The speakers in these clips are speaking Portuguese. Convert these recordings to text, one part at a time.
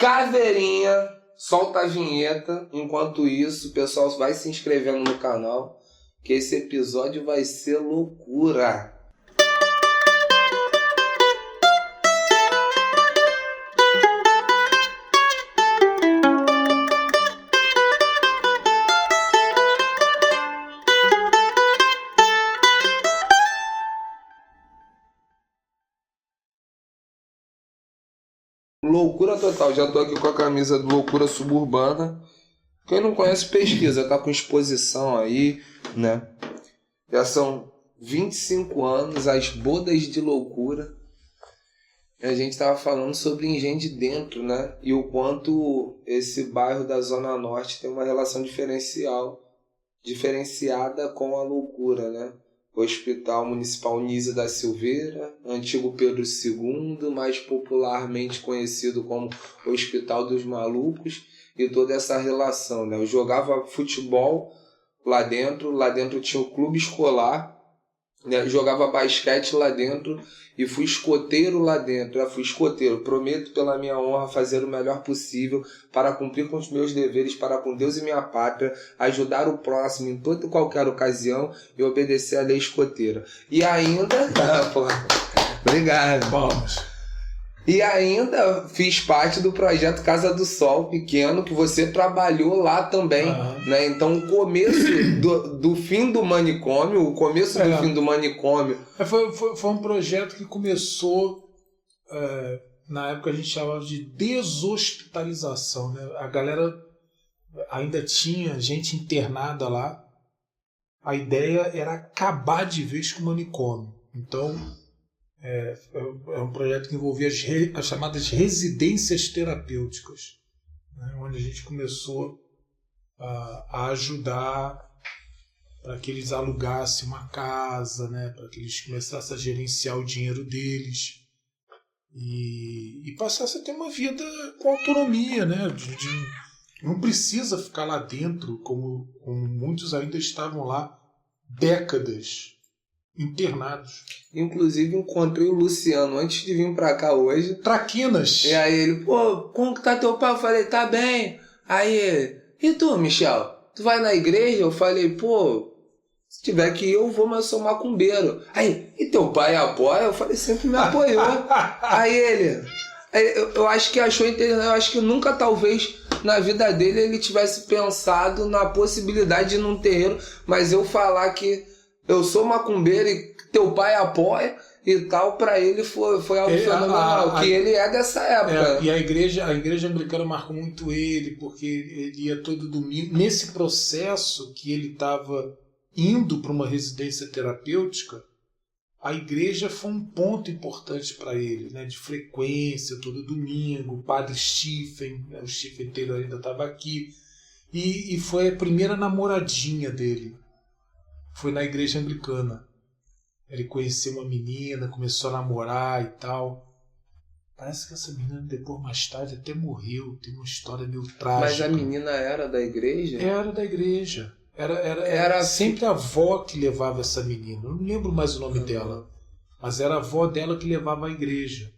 Caveirinha, solta a vinheta. Enquanto isso, o pessoal vai se inscrevendo no canal, que esse episódio vai ser loucura. Loucura total, já tô aqui com a camisa do Loucura Suburbana. Quem não conhece, pesquisa, tá com exposição aí, né? Já são 25 anos, as bodas de loucura. E a gente tava falando sobre Engenho de Dentro, né? E o quanto esse bairro da Zona Norte tem uma relação diferenciada com a loucura, né? Hospital Municipal Nísio da Silveira, antigo Pedro II, mais popularmente conhecido como Hospital dos Malucos, e toda essa relação, né? Eu jogava futebol lá dentro tinha o clube escolar, né? Jogava basquete lá dentro e fui escoteiro lá dentro. Eu fui escoteiro, prometo pela minha honra fazer o melhor possível para cumprir com os meus deveres para com Deus e minha pátria, ajudar o próximo em toda e qualquer ocasião e obedecer à lei escoteira. E ainda... Obrigado. Vamos. E ainda fiz parte do projeto Casa do Sol pequeno, que você trabalhou lá também, né? Então o começo do fim do manicômio, fim do manicômio... Foi um projeto que começou, na época a gente chamava de deshospitalização, né? A galera ainda tinha gente internada lá. A ideia era acabar de vez com o manicômio. Então... É um projeto que envolvia as chamadas residências terapêuticas, né, onde a gente começou a ajudar para que eles alugassem uma casa, né, para que eles começassem a gerenciar o dinheiro deles e passassem a ter uma vida com autonomia, né, não precisa ficar lá dentro como muitos ainda estavam lá décadas internados. Inclusive encontrei o Luciano antes de vir pra cá hoje. Traquinas. E aí ele, pô, como que tá teu pai? Eu falei, tá bem. Aí ele, e tu, Michel? Tu vai na igreja? Eu falei, pô, se tiver que ir eu vou, mas eu sou macumbeiro. Aí, e teu pai apoia? Eu falei, sempre me apoiou. Aí ele, eu acho que achou interessante, eu acho que nunca talvez na vida dele ele tivesse pensado na possibilidade de ir num terreiro, mas eu falar que eu sou macumbeiro e teu pai apoia e tal, pra ele foi algo fenomenal, que ele é dessa época. E a igreja anglicana marcou muito ele, porque ele ia todo domingo. Nesse processo que ele estava indo para uma residência terapêutica, a igreja foi um ponto importante para ele, né, de frequência, todo domingo. O padre Stephen, né, o Stephen Taylor ainda estava aqui, e foi a primeira namoradinha dele. Foi na igreja anglicana. Ele conheceu uma menina, começou a namorar e tal. Parece que essa menina depois, mais tarde, até morreu. Tem uma história meio trágica. Mas a menina era da igreja? Era da igreja. Era sempre a avó que levava essa menina. Eu não lembro mais o nome dela. Mas era a avó dela que levava à igreja.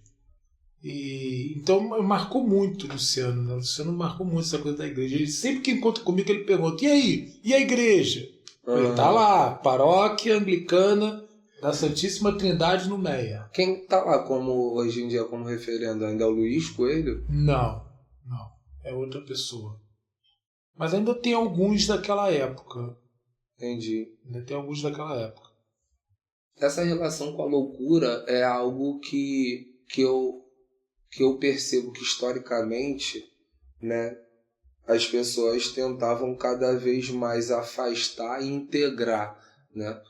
E então marcou muito o Luciano, né? O Luciano marcou muito essa coisa da igreja. Ele sempre que encontra comigo, ele pergunta, e aí? E a igreja? Ele tá lá, paróquia anglicana da Santíssima Trindade no Meia. Quem tá lá como hoje em dia como referendo ainda é o Luiz Coelho? Não. É outra pessoa. Mas ainda tem alguns daquela época. Entendi. Ainda tem alguns daquela época. Essa relação com a loucura é algo que eu percebo que historicamente, né, as pessoas tentavam cada vez mais afastar e integrar, né?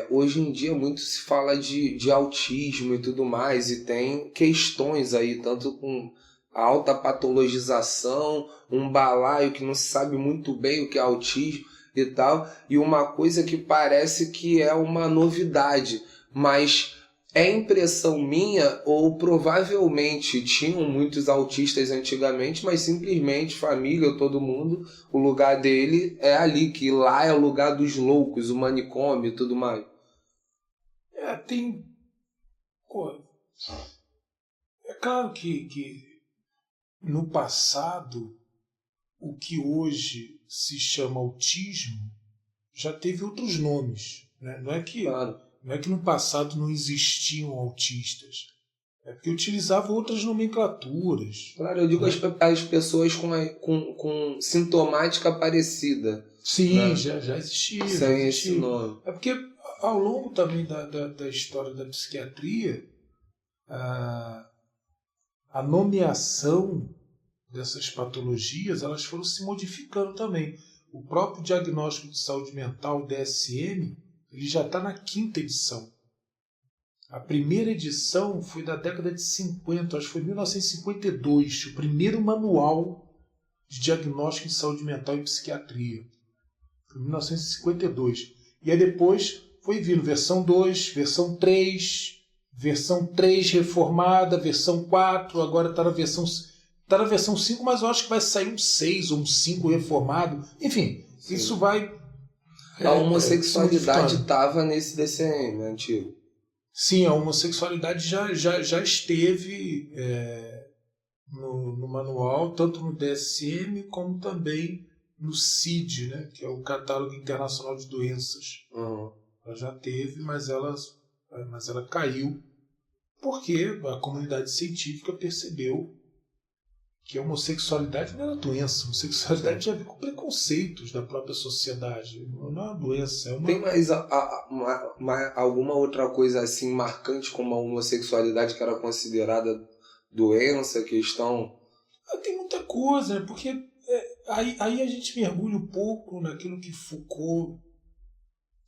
Hoje em dia muito se fala de autismo e tudo mais, e tem questões aí, tanto com a alta patologização, um balaio que não se sabe muito bem o que é autismo e tal, e uma coisa que parece que é uma novidade, mas é impressão minha, ou provavelmente tinham muitos autistas antigamente, mas simplesmente família, todo mundo, o lugar dele é ali, que lá é o lugar dos loucos, o manicômio e tudo mais. Tem... Pô, é claro que no passado, o que hoje se chama autismo já teve outros nomes. Né? Não é que no passado não existiam autistas. É porque utilizavam outras nomenclaturas. Claro, eu digo as pessoas com sintomática parecida. Sim, né? já existia. Sem esse nome. É porque ao longo também da história da psiquiatria, a nomeação dessas patologias elas foram se modificando também. O próprio diagnóstico de saúde mental, o DSM, ele já está na 5ª edição. A primeira edição foi da década de 50, acho que foi 1952, o primeiro manual de diagnóstico de saúde mental e psiquiatria. Foi 1952. E aí depois foi vindo versão 2, versão 3, versão 3 reformada, versão 4, agora está na versão 5, mas eu acho que vai sair um 6 ou um 5 reformado. Enfim, sim. Isso vai... A homossexualidade estava nesse DSM antigo. Sim, a homossexualidade já esteve no manual, tanto no DSM como também no CID, né, que é o Catálogo Internacional de Doenças. Uhum. Ela já teve, mas ela caiu porque a comunidade científica percebeu que a homossexualidade não era doença. A homossexualidade tinha a ver com preconceitos da própria sociedade. Não é uma doença. Tem mais alguma outra coisa assim marcante como a homossexualidade que era considerada doença, questão? Tem muita coisa, né? Porque aí a gente mergulha um pouco naquilo que Foucault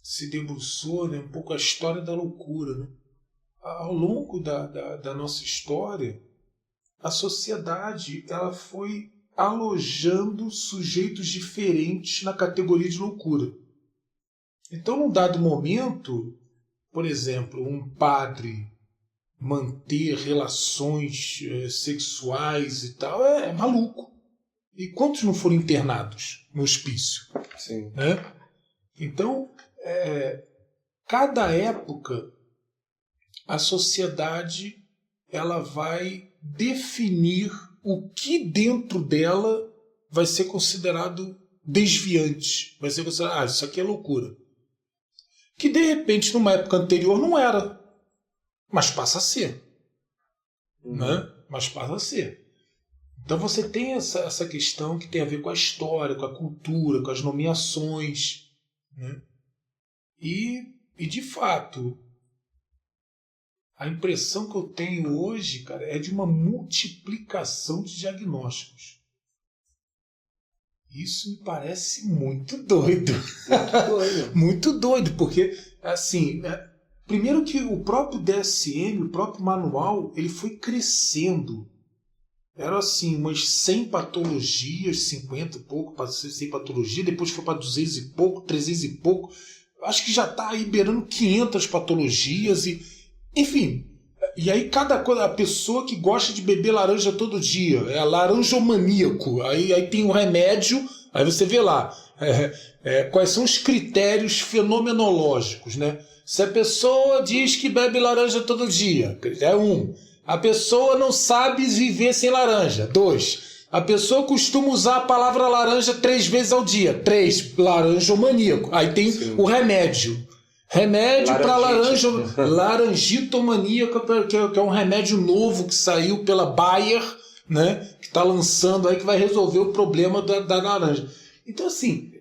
se debruçou, né? Um pouco a história da loucura. Né? Ao longo da nossa história, a sociedade ela foi alojando sujeitos diferentes na categoria de loucura. Então, num dado momento, por exemplo, um padre manter relações sexuais e tal é maluco. E quantos não foram internados no hospício? Sim. Né? Então, cada época, a sociedade ela vai definir o que dentro dela vai ser considerado desviante. Vai ser considerado, isso aqui é loucura. Que de repente, numa época anterior, não era. Mas passa a ser. Né? Mas passa a ser. Então você tem essa questão que tem a ver com a história, com a cultura, com as nomeações. Né? E de fato, a impressão que eu tenho hoje, cara, é de uma multiplicação de diagnósticos. Isso me parece muito doido. Muito doido. Muito doido, porque, assim, primeiro que o próprio DSM, o próprio manual, ele foi crescendo. Era assim, umas 100 patologias, 50 e pouco, 100 patologias, depois foi para 200 e pouco, 300 e pouco. Acho que já está aí beirando 500 patologias e... Enfim, e aí cada coisa, a pessoa que gosta de beber laranja todo dia, é laranjomaníaco, aí tem o remédio, aí você vê lá, quais são os critérios fenomenológicos, né? Se a pessoa diz que bebe laranja todo dia, critério 1. A pessoa não sabe viver sem laranja, 2. A pessoa costuma usar a palavra laranja 3 vezes ao dia, 3. Laranjomaníaco, aí tem Sim. O remédio. Remédio para larangitomaníaca, que é um remédio novo que saiu pela Bayer, né, que está lançando aí, que vai resolver o problema da laranja. Então, assim,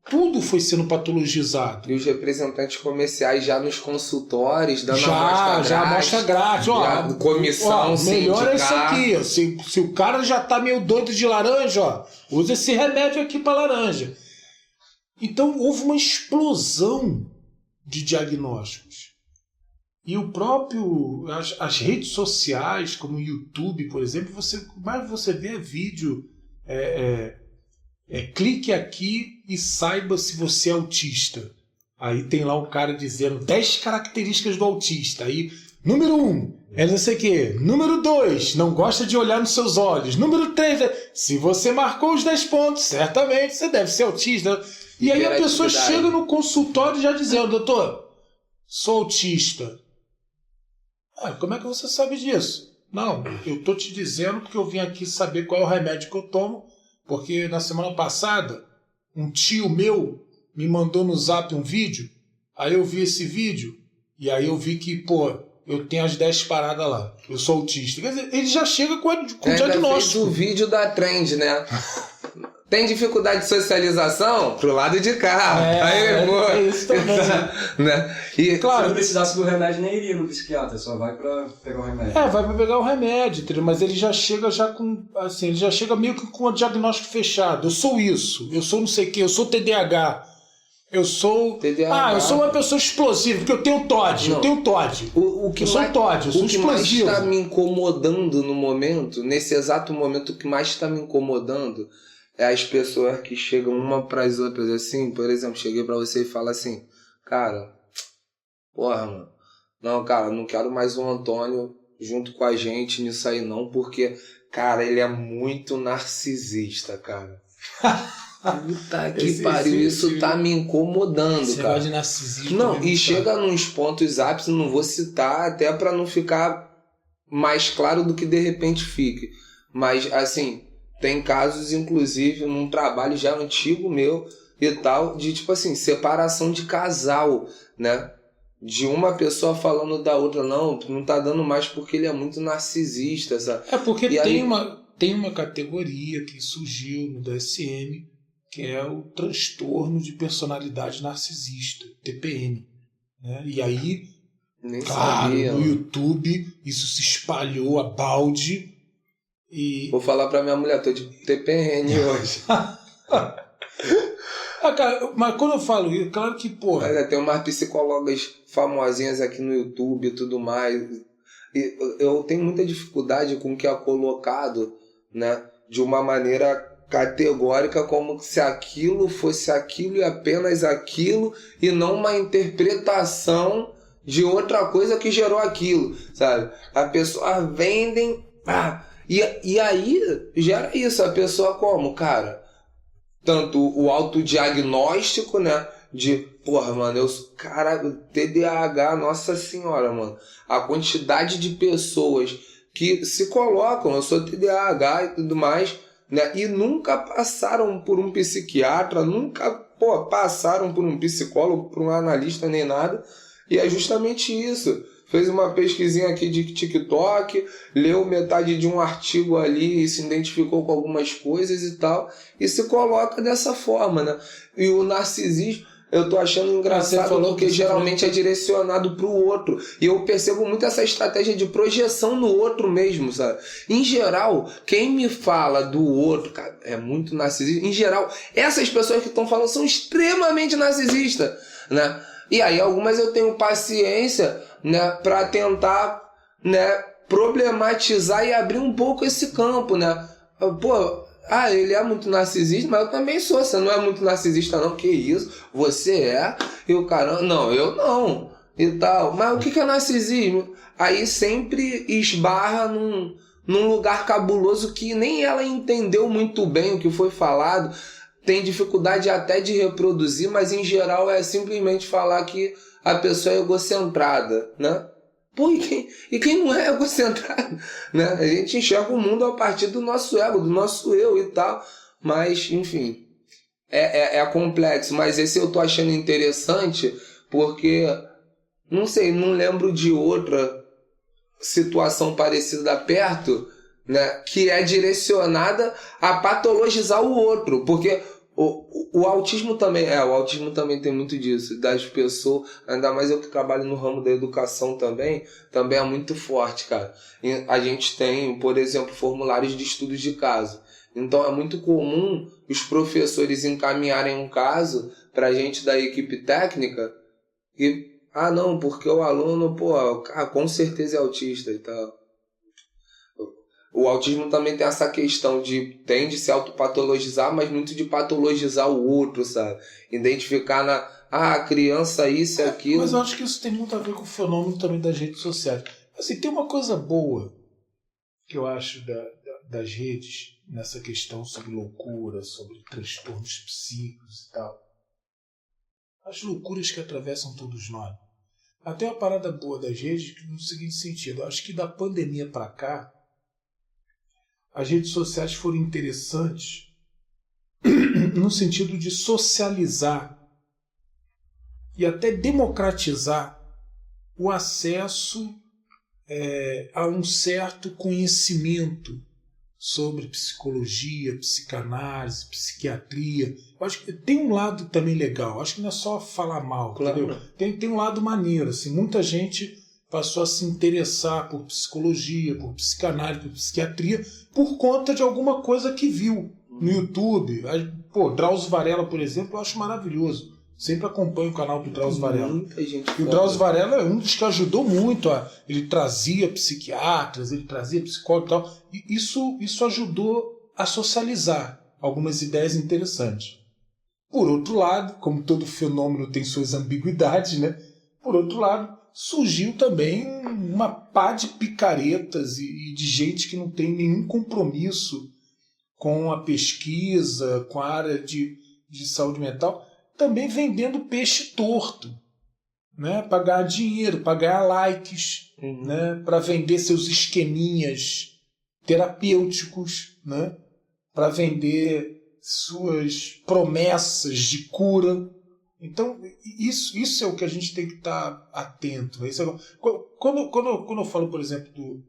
tudo foi sendo patologizado. E os representantes comerciais já nos consultórios, dando a amostra grátis. Comissão melhor sindical. É isso aqui. Se o cara já está meio doido de laranja, usa esse remédio aqui para laranja. Então, houve uma explosão de diagnósticos. E o próprio, as redes sociais, como o YouTube, por exemplo, você vê vídeo, clique aqui e saiba se você é autista. Aí tem lá um cara dizendo 10 características do autista. Aí, número 1, não sei o quê. Número 2, não gosta de olhar nos seus olhos. Número 3, se você marcou os 10 pontos, certamente você deve ser autista. E aí a pessoa chega no consultório já dizendo, doutor, sou autista. Como é que você sabe disso? Não, eu tô te dizendo porque eu vim aqui saber qual é o remédio que eu tomo, porque na semana passada um tio meu me mandou no zap um vídeo, aí eu vi esse vídeo e aí eu vi que, pô, eu tenho as 10 paradas lá, eu sou autista. Quer dizer, ele já chega com o diagnóstico. Fez o vídeo da trend, né? Tem dificuldade de socialização? Pro lado de cá. É isso também. Né? E, claro, se não precisasse do remédio, nem iria no psiquiatra, só vai pra pegar o remédio. Vai pra pegar o remédio, entendeu? Mas ele já chega com, assim, ele já chega meio que com o diagnóstico fechado. Eu sou isso, eu sou não sei o que, eu sou TDAH. Eu sou. TDAH. Eu sou uma pessoa explosiva, porque eu tenho TOD. Eu tenho TOD. O que eu sou TOD, eu sou explosivo. O que mais está me incomodando no momento, nesse exato momento, o que mais está me incomodando é as pessoas que chegam uma para as outras assim. Por exemplo, cheguei para você e falo assim, cara, porra, mano, não, cara, não quero mais o Antônio junto com a gente nisso aí não, porque, cara, ele é muito narcisista, cara. Puta que pariu, isso tá me incomodando, esse cara. De narcisismo não, e chega nos pontos ápices, não vou citar, até pra não ficar mais claro do que de repente fique. Mas, assim, tem casos, inclusive, num trabalho já antigo meu e tal, de, tipo assim, separação de casal, né? De uma pessoa falando da outra, não tá dando mais porque ele é muito narcisista, sabe? É porque tem uma categoria que surgiu no DSM, que é o transtorno de personalidade narcisista, TPN. Né? E aí, nem claro, sabia, no mano. YouTube, isso se espalhou a balde. E... Vou falar pra minha mulher, tô de TPN hoje. Cara, mas quando eu falo isso, claro que, porra... Tem umas psicólogas famosinhas aqui no YouTube e tudo mais. E eu tenho muita dificuldade com o que é colocado, né, de uma maneira categórica, como se aquilo fosse aquilo e apenas aquilo, e não uma interpretação de outra coisa que gerou aquilo, sabe? A pessoa vendem... E aí gera isso, a pessoa como, cara? Tanto o autodiagnóstico, né? De, porra, mano, cara, TDAH, nossa senhora, mano. A quantidade de pessoas que se colocam, eu sou TDAH e tudo mais, né? E nunca passaram por um psiquiatra, nunca, passaram por um psicólogo, por um analista, nem nada. E é justamente isso. Fez uma pesquisinha aqui de TikTok, leu metade de um artigo ali e se identificou com algumas coisas e tal, e se coloca dessa forma, né? E o narcisismo, eu tô achando engraçado porque geralmente é direcionado pro outro. E eu percebo muito essa estratégia de projeção no outro mesmo, sabe? Em geral, quem me fala do outro, cara, é muito narcisista. Em geral, essas pessoas que estão falando são extremamente narcisistas, né? E aí algumas eu tenho paciência, né, para tentar, né, problematizar e abrir um pouco esse campo, né? Ele é muito narcisista, mas eu também sou. Você não é muito narcisista não, que isso? Você é? E o cara, não, eu não. E tal. Mas o que é narcisismo? Aí sempre esbarra num lugar cabuloso que nem ela entendeu muito bem o que foi falado. Tem dificuldade até de reproduzir, mas em geral é simplesmente falar que a pessoa é egocentrada, né? E quem não é egocentrado? Né? A gente enxerga o mundo a partir do nosso ego, do nosso eu e tal. Mas, enfim, é complexo. Mas esse eu tô achando interessante porque, não sei, não lembro de outra situação parecida perto, né, que é direcionada a patologizar o outro. Porque o autismo também tem muito disso, das pessoas, ainda mais eu que trabalho no ramo da educação também é muito forte, cara. E a gente tem, por exemplo, formulários de estudos de caso. Então é muito comum os professores encaminharem um caso pra gente da equipe técnica e, não, porque o aluno, com certeza é autista e tal. O autismo também tem essa questão tem de se autopatologizar, mas muito de patologizar o outro, sabe? Identificar a criança isso e aquilo. Mas eu acho que isso tem muito a ver com o fenômeno também das redes sociais. Assim, tem uma coisa boa que eu acho das redes, nessa questão sobre loucura, sobre transtornos psíquicos e tal. As loucuras que atravessam todos nós. Até uma parada boa das redes no seguinte sentido. Acho que da pandemia para cá, as redes sociais foram interessantes no sentido de socializar e até democratizar o acesso a um certo conhecimento sobre psicologia, psicanálise, psiquiatria. Eu acho que tem um lado também legal. Acho que não é só falar mal, Claro. entendeu? Tem um lado maneiro. Assim, muita gente passou a se interessar por psicologia, por psicanálise, por psiquiatria, por conta de alguma coisa que viu no YouTube. Pô, Drauzio Varela, por exemplo, eu acho maravilhoso. Sempre acompanho o canal do Drauzio Varela. Muita gente E o Drauzio Varela é um dos que ajudou muito. Ele trazia psiquiatras, ele trazia psicólogos e tal. E isso ajudou a socializar algumas ideias interessantes. Por outro lado, como todo fenômeno tem suas ambiguidades, né? Por outro lado, surgiu também uma pá de picaretas e de gente que não tem nenhum compromisso com a pesquisa, com a área de saúde mental, também vendendo peixe torto, né? Para ganhar dinheiro, para ganhar likes, né? Para vender seus esqueminhas terapêuticos, né? Para vender suas promessas de cura. Então, isso é o que a gente tem que estar atento. Quando eu falo, por exemplo,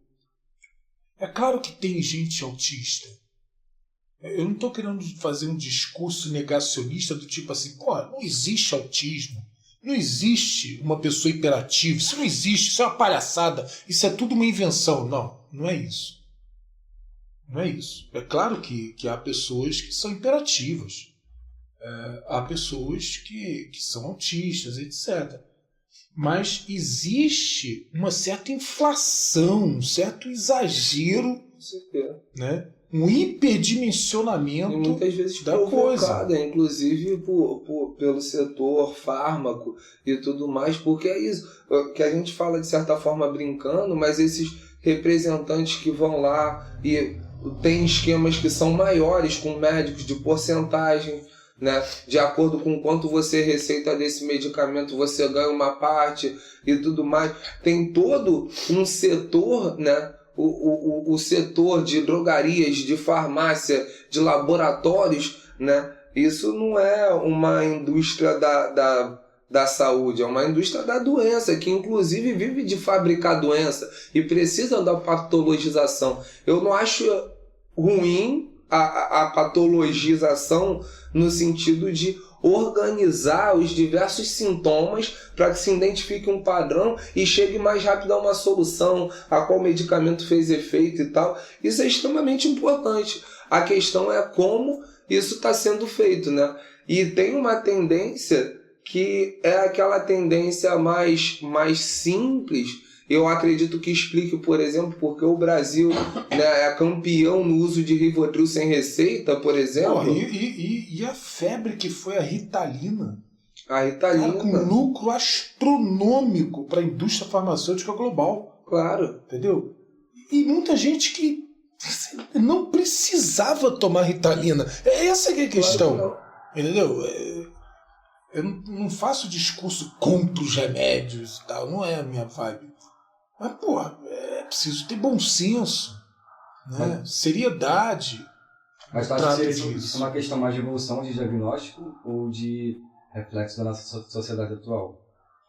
é claro que tem gente autista. Eu não estou querendo fazer um discurso negacionista do tipo assim, pô, não existe autismo, não existe uma pessoa hiperativa, isso não existe, isso é uma palhaçada, isso é tudo uma invenção. Não é isso. Não é isso. É claro que há pessoas que são hiperativas, há pessoas que são autistas, etc. Mas existe uma certa inflação, um certo exagero, né? Um hiperdimensionamento e muitas vezes da coisa. Inclusive pelo setor fármaco e tudo mais, porque é isso que a gente fala de certa forma brincando, mas esses representantes que vão lá e tem esquemas que são maiores com médicos de porcentagem, né? De acordo com quanto você receita desse medicamento, você ganha uma parte e tudo mais. Tem todo um setor, né? O setor de drogarias, de farmácia, de laboratórios, né? Isso não é uma indústria da saúde, é uma indústria da doença, que inclusive vive de fabricar doença e precisa da patologização. Eu não acho ruim a patologização no sentido de organizar os diversos sintomas para que se identifique um padrão e chegue mais rápido a uma solução, a qual medicamento fez efeito e tal. Isso é extremamente importante. A questão é como isso está sendo feito, né? E tem uma tendência que é aquela tendência mais simples. Eu acredito que explique, por exemplo, porque o Brasil, né, é campeão no uso de Rivotril sem receita, por exemplo. E a febre que foi a Ritalina. A Ritalina. Cara, com lucro astronômico para a indústria farmacêutica global. Claro. Entendeu? E muita gente que não precisava tomar Ritalina. Essa que é a questão. Claro que não. Entendeu? Eu não faço discurso contra os remédios e tal. Não é a minha vibe. Mas, porra, é preciso ter bom senso, né? Seriedade. Mas tu acha que isso é uma questão mais de evolução de diagnóstico ou de reflexo da nossa sociedade atual?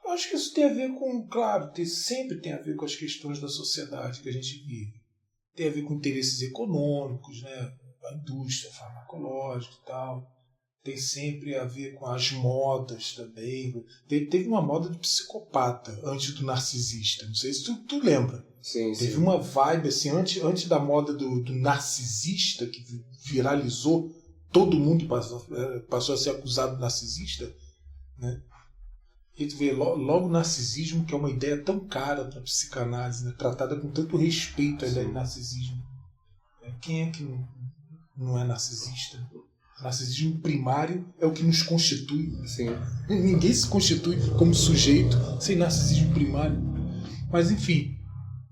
Eu acho que isso tem a ver com, claro, sempre tem a ver com as questões da sociedade que a gente vive. Tem a ver com interesses econômicos, né? A indústria farmacológica e tal. Tem sempre a ver com as modas também. Teve uma moda de psicopata antes do narcisista. Não sei se tu lembra. Sim, Teve uma vibe assim, antes da moda do narcisista, que viralizou, todo mundo passou a ser acusado de narcisista. Né? E tu vê logo o narcisismo, que é uma ideia tão cara para a psicanálise, né? Tratada com tanto respeito a ideia de narcisismo. Quem é que não é narcisista? Narcisismo primário é o que nos constitui. Sim. Ninguém se constitui como sujeito sem narcisismo primário. Mas enfim.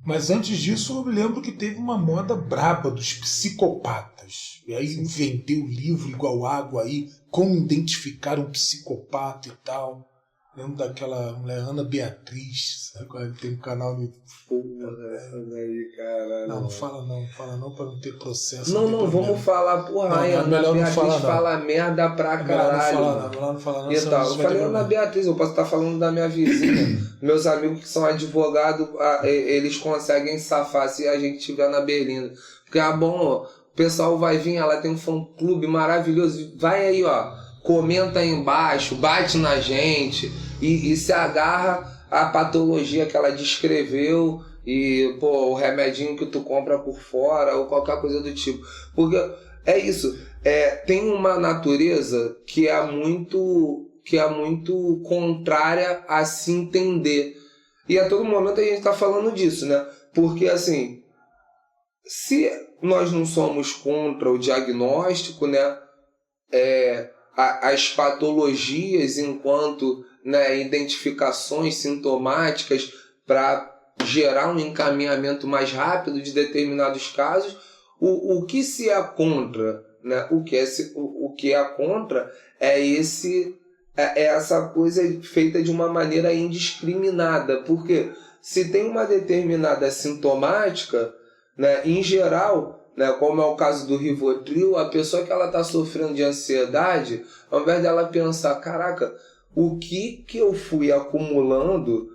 Mas antes disso eu me lembro que teve uma moda braba dos psicopatas. E aí vendeu livro igual água aí, como identificar um psicopata e tal. Lembro daquela mulher Ana Beatriz, sabe qual é? Tem um canal no Não fala não pra não ter processo. Não, vamos falar, porra, a Ana Beatriz fala merda pra caralho. Melhor não falar não. E tal. Eu falei Ana Beatriz, eu posso estar falando da minha vizinha. Meus amigos que são advogados, eles conseguem safar se a gente tiver na Berlinda. Porque, bom, o pessoal vai vir, ela tem um fã-clube maravilhoso. Vai aí, ó, comenta aí embaixo, bate na gente e se agarra à patologia que ela descreveu e, pô, o remedinho que tu compra por fora ou qualquer coisa do tipo. Porque é isso, tem uma natureza que é muito contrária a se entender. E a todo momento a gente tá falando disso, né? Porque, assim, se nós não somos contra o diagnóstico, né? As patologias enquanto, né, identificações sintomáticas para gerar um encaminhamento mais rápido de determinados casos, o que se é contra, né? O que é contra é essa coisa feita de uma maneira indiscriminada, porque se tem uma determinada sintomática, né, em geral, né, como é o caso do Rivotril, a pessoa que ela está sofrendo de ansiedade, ao invés dela pensar, caraca, o que eu fui acumulando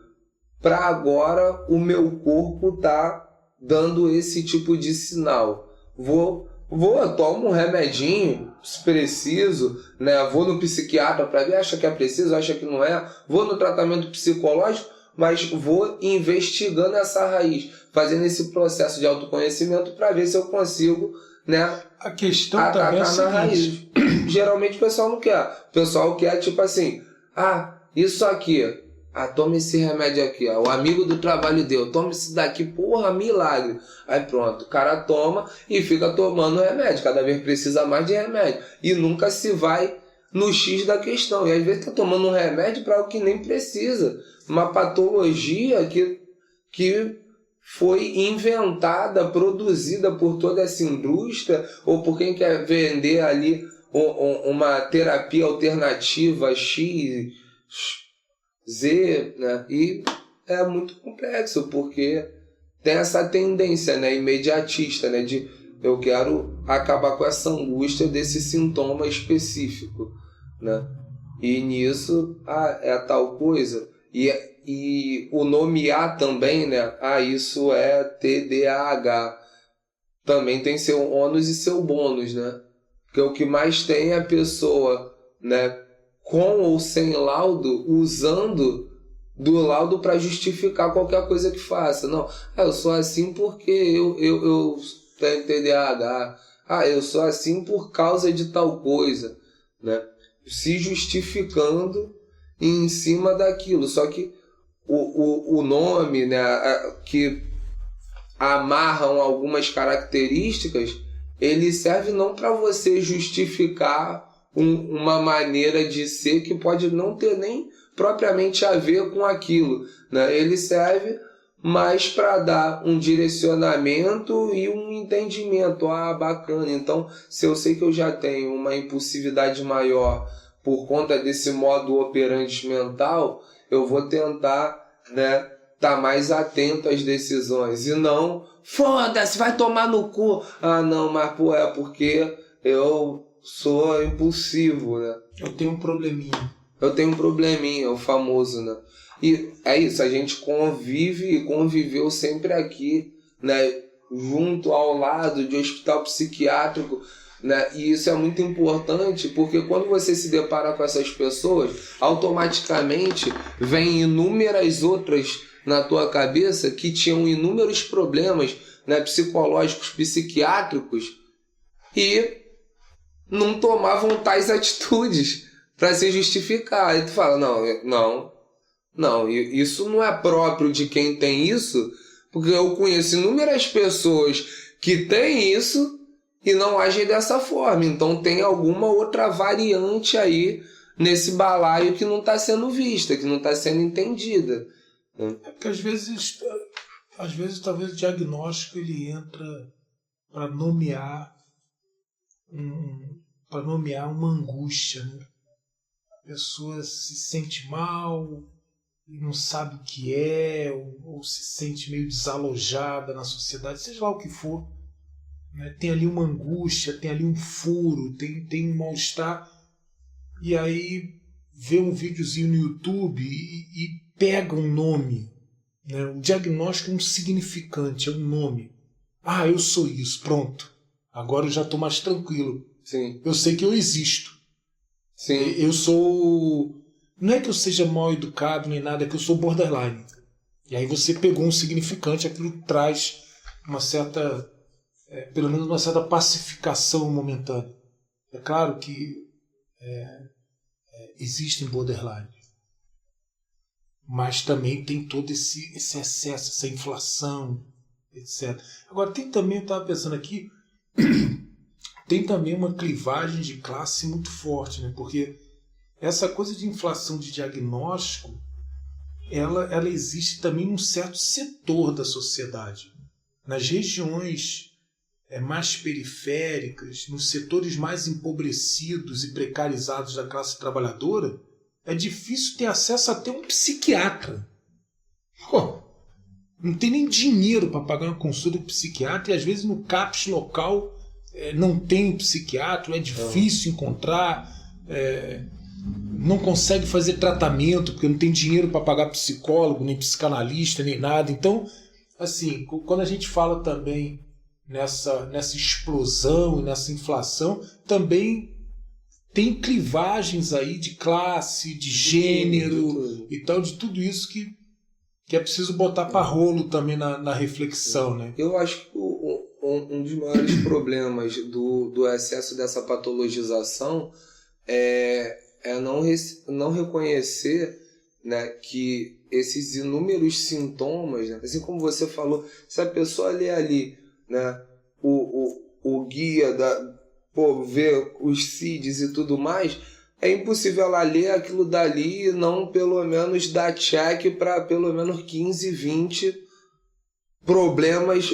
para agora o meu corpo tá dando esse tipo de sinal? Eu tomo um remedinho, se preciso, né? Vou no psiquiatra para ver, acha que é preciso, acha que não é, vou no tratamento psicológico, mas vou investigando essa raiz, fazendo esse processo de autoconhecimento para ver se eu consigo, né, a questão atacar na raiz. Geralmente o pessoal não quer. O pessoal quer tipo assim, isso aqui, toma esse remédio aqui, o amigo do trabalho deu, toma esse daqui, porra, milagre. Aí pronto, o cara toma e fica tomando remédio, cada vez precisa mais de remédio e nunca se vai no X da questão. E às vezes tá tomando um remédio para o que nem precisa. Uma patologia que foi inventada, produzida por toda essa indústria ou por quem quer vender ali uma terapia alternativa X, Z, né? E é muito complexo, porque tem essa tendência, né, imediatista, né, de eu quero acabar com essa angústia desse sintoma específico, né? E nisso, é tal coisa. E o nomear também, né? Isso é TDAH. Também tem seu ônus e seu bônus, né? Porque o que mais tem é a pessoa, né, com ou sem laudo, usando do laudo para justificar qualquer coisa que faça. Não, eu sou assim porque eu tenho TDAH. Eu sou assim por causa de tal coisa, né? Se justificando em cima daquilo. Só que o nome, né, que amarram algumas características, ele serve não para você justificar uma maneira de ser que pode não ter nem propriamente a ver com aquilo, né? Ele serve mais para dar um direcionamento e um entendimento. Bacana, então se eu sei que eu já tenho uma impulsividade maior por conta desse modo operandi mental, eu vou tentar, né, tá mais atento às decisões e não, foda-se, vai tomar no cu. Não, mas pô, é porque eu sou impulsivo, né? Eu tenho um probleminha, o famoso, né? E é isso, a gente convive e conviveu sempre aqui, né, junto ao lado de hospital psiquiátrico, né? E isso é muito importante porque quando você se depara com essas pessoas, automaticamente vem inúmeras outras na tua cabeça que tinham inúmeros problemas, né, psicológicos, psiquiátricos e não tomavam tais atitudes para se justificar. Aí tu fala, não, isso não é próprio de quem tem isso, porque eu conheço inúmeras pessoas que têm isso e não agem dessa forma. Então tem alguma outra variante aí nesse balaio que não está sendo vista, que não está sendo entendida. É porque às vezes talvez o diagnóstico ele entra para nomear uma angústia, né? a pessoa se sente mal, não sabe o que é, ou se sente meio desalojada na sociedade, seja lá o que for. Né? Tem ali uma angústia, tem ali um furo, tem um mal-estar, e aí vê um videozinho no YouTube e pega um nome. Né? O diagnóstico é um significante, é um nome. Ah, eu sou isso, pronto. Agora eu já estou mais tranquilo. Sim. Eu sei que eu existo. Sim. Eu sou... Não é que eu seja mal educado nem nada, é que eu sou borderline. E aí você pegou um significante, aquilo traz uma certa... pelo menos uma certa pacificação momentânea. É claro que existem borderline. Mas também tem todo esse excesso, essa inflação, etc. Agora, tem também, eu estava pensando aqui, tem também uma clivagem de classe muito forte, né? Porque essa coisa de inflação de diagnóstico, ela existe também num certo setor da sociedade. Nas regiões mais periféricas, nos setores mais empobrecidos e precarizados da classe trabalhadora, é difícil ter acesso até um psiquiatra. Pô, não tem nem dinheiro para pagar uma consulta de psiquiatra e às vezes no CAPS local não tem psiquiatra, é difícil encontrar, não consegue fazer tratamento porque não tem dinheiro para pagar psicólogo, nem psicanalista, nem nada. Então, assim, quando a gente fala também nessa explosão e nessa inflação, também tem clivagens aí de classe, de gênero e tal, de tudo isso que é preciso botar para rolo também na reflexão. Né? Eu acho que um dos maiores problemas do excesso dessa patologização é não reconhecer, né, que esses inúmeros sintomas, né, assim como você falou, se a pessoa lê ali, né, o guia ver os CIDs e tudo mais, é impossível ela ler aquilo dali e não pelo menos dar check para pelo menos 15, 20 problemas,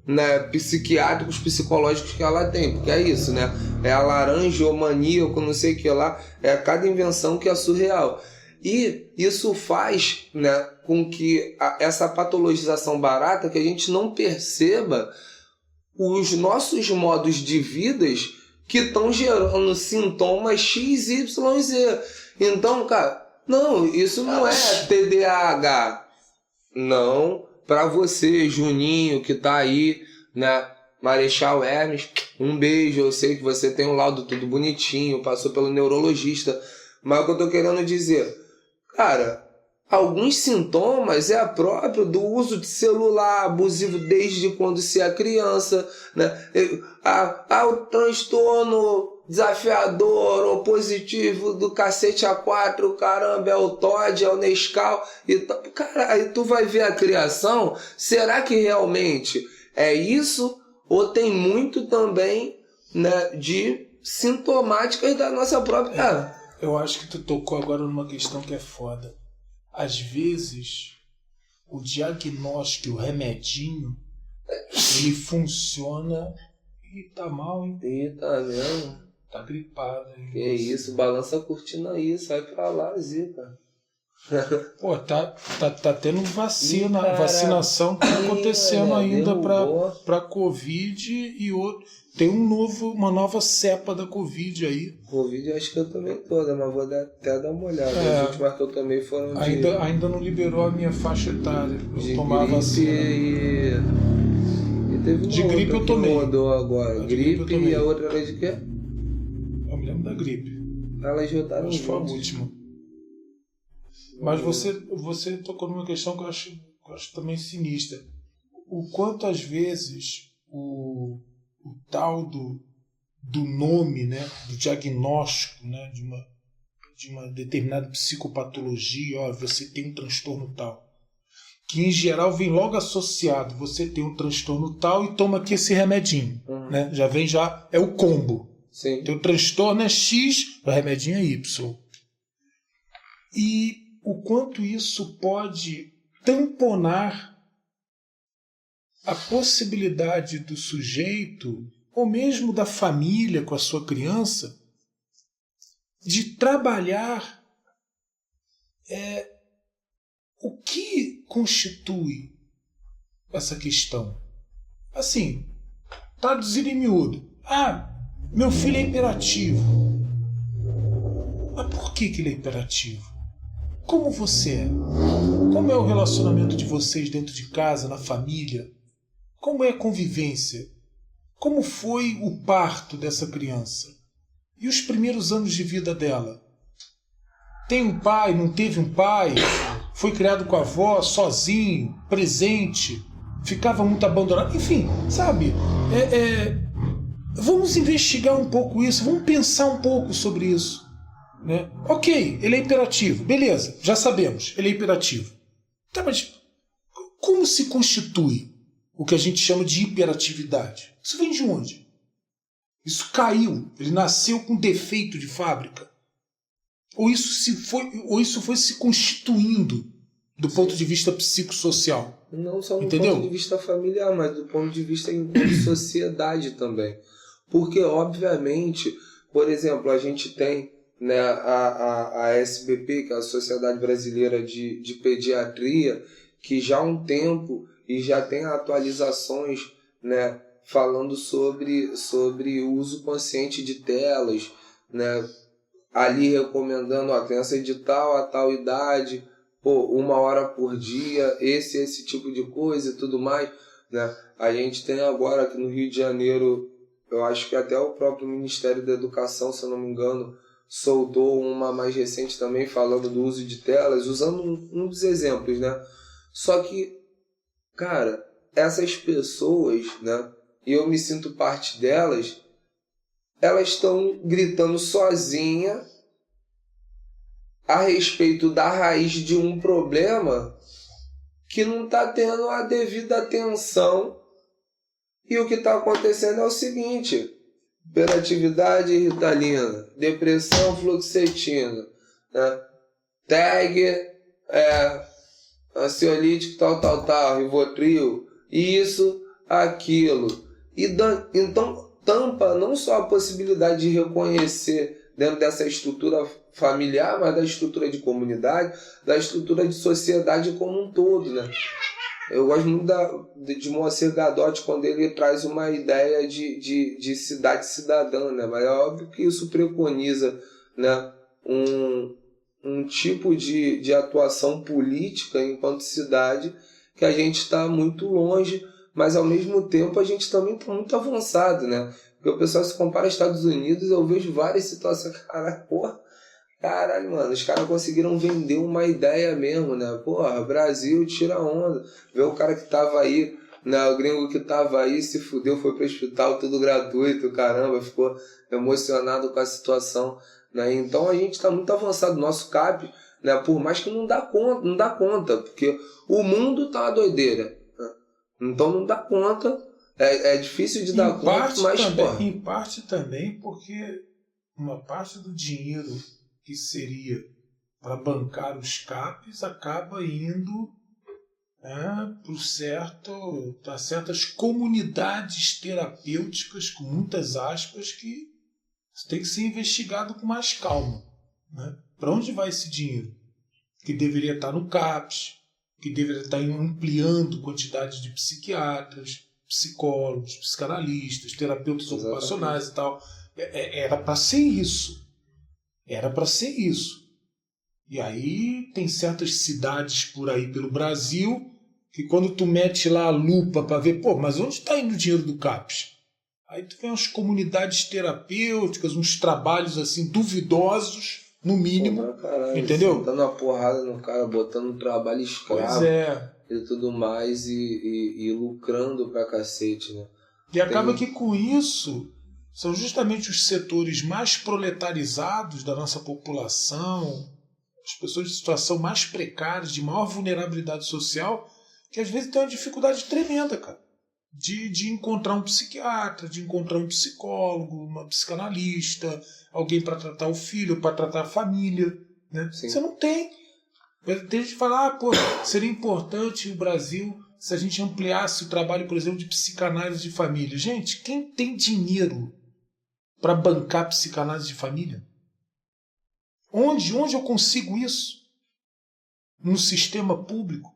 né, psiquiátricos, psicológicos que ela tem, porque é isso, né? É a laranjomaníaco, não sei o que lá, é cada invenção que é surreal. E isso faz, né, com que essa patologização barata, que a gente não perceba os nossos modos de vidas que estão gerando sintomas X, Y, Z. Então, cara, não, isso não é TDAH. Não, para você, Juninho, que tá aí, né, Marechal Hermes, um beijo, eu sei que você tem um laudo tudo bonitinho, passou pelo neurologista, mas o que eu tô querendo dizer, cara, alguns sintomas é próprio do uso de celular abusivo desde quando se é criança, né? O transtorno desafiador, opositivo do cacete A4, caramba, é o Todd, é o Nescau. Cara, aí tu vai ver a criação, será que realmente é isso? Ou tem muito também, né, de sintomáticas da nossa própria... Eu acho que tu tocou agora numa questão que é foda. Às vezes, o diagnóstico, o remedinho, ele funciona e tá mal, hein? E tá mesmo? Tá gripado, hein? Que isso, balança a cortina aí, sai pra lá, Zica. Pô, tá tendo vacina, vacinação tá acontecendo ainda pra Covid e outro. Tem uma nova cepa da Covid aí. Covid eu acho que eu tomei toda, mas vou até dar uma olhada. As últimas que eu tomei foram ainda não liberou a minha faixa etária. Eu tomava vacina. E teve de gripe eu tomei. Mudou agora. Gripe e a outra era de quê? Eu me lembro da gripe. Elas rodaram acho que foi a última. Mas você tocou numa questão que eu acho também sinistra. O quanto às vezes o tal do nome, né, do diagnóstico, né, de uma determinada psicopatologia, ó, você tem um transtorno tal, que em geral vem logo associado, você tem um transtorno tal e toma aqui esse remedinho, né? É o combo. Sim. Então o transtorno é X, o remedinho é Y. E o quanto isso pode tamponar a possibilidade do sujeito, ou mesmo da família com a sua criança, de trabalhar o que constitui essa questão. Assim, traduzido em miúdo. Meu filho é hiperativo. Mas por que ele é hiperativo? Como você é? Como é o relacionamento de vocês dentro de casa, na família? Como é a convivência? Como foi o parto dessa criança? E os primeiros anos de vida dela? Tem um pai, não teve um pai? Foi criado com a avó, sozinho, presente? Ficava muito abandonado? Enfim, sabe? Vamos investigar um pouco isso, vamos pensar um pouco sobre isso. Né? Ok, ele é hiperativo, beleza, já sabemos, ele é hiperativo. Tá, mas como se constitui o que a gente chama de hiperatividade? Isso vem de onde? Isso caiu, ele nasceu com defeito de fábrica? Ou isso foi se constituindo do ponto de vista psicossocial? Não só do Entendeu? ponto de vista familiar, mas do ponto de vista enquanto sociedade também. Porque, obviamente, por exemplo, a gente tem, né, a SBP, que é a Sociedade Brasileira de Pediatria, que já há um tempo e já tem atualizações, né, falando sobre o uso consciente de telas, né, ali recomendando a criança de tal a tal idade, 1 hora por dia, esse tipo de coisa e tudo mais, né? A gente tem agora aqui no Rio de Janeiro, eu acho que até o próprio Ministério da Educação, se eu não me engano, soltou uma mais recente também falando do uso de telas, usando um dos exemplos, né? Só que, cara, essas pessoas, né, e eu me sinto parte delas, elas estão gritando sozinha a respeito da raiz de um problema que não está tendo a devida atenção. E o que está acontecendo é o seguinte: hiperatividade ritalina, depressão fluoxetina, né? TAG, ansiolítico, tal, Rivotril, isso, aquilo. Então tampa não só a possibilidade de reconhecer dentro dessa estrutura familiar, mas da estrutura de comunidade, da estrutura de sociedade como um todo, né? Eu gosto muito de Moacir Gadotti quando ele traz uma ideia de cidade cidadã, né? Mas é óbvio que isso preconiza, né, um tipo de atuação política enquanto cidade que a gente está muito longe, mas ao mesmo tempo a gente também está muito avançado, né? Porque o pessoal se compara aos Estados Unidos, eu vejo várias situações, caralho, mano, os caras conseguiram vender uma ideia mesmo, né? Brasil, tira onda. Vê o cara que tava aí, né? O gringo que tava aí, se fudeu, foi pro hospital, tudo gratuito, caramba, ficou emocionado com a situação, né? Então a gente tá muito avançado, nosso CAP, né? Por mais que não dá conta, porque o mundo tá uma doideira, né? Então não dá conta, é difícil de dar conta, mas... Em parte também porque uma parte do dinheiro que seria para bancar os CAPs acaba indo para certas comunidades terapêuticas, com muitas aspas, que tem que ser investigado com mais calma, né? Para onde vai esse dinheiro? Que deveria estar no CAPs, que deveria estar ampliando quantidade de psiquiatras, psicólogos, psicanalistas, terapeutas ocupacionais e tal. Era para ser isso. Era para ser isso. E aí tem certas cidades por aí pelo Brasil que quando tu mete lá a lupa para ver, mas onde está indo o dinheiro do CAPS? Aí tu vê umas comunidades terapêuticas, uns trabalhos assim duvidosos, no mínimo, caralho, entendeu? Dando uma porrada no cara, botando um trabalho escravo e tudo mais e lucrando pra cacete, né? E acaba que com isso são justamente os setores mais proletarizados da nossa população, as pessoas de situação mais precária, de maior vulnerabilidade social, que às vezes tem uma dificuldade tremenda, cara, de encontrar um psiquiatra, de encontrar um psicólogo, uma psicanalista, alguém para tratar o filho, para tratar a família, né? Você não tem. Tem gente que fala, seria importante o Brasil se a gente ampliasse o trabalho, por exemplo, de psicanálise de família. Gente, quem tem dinheiro para bancar psicanálise de família? Onde eu consigo isso? No sistema público?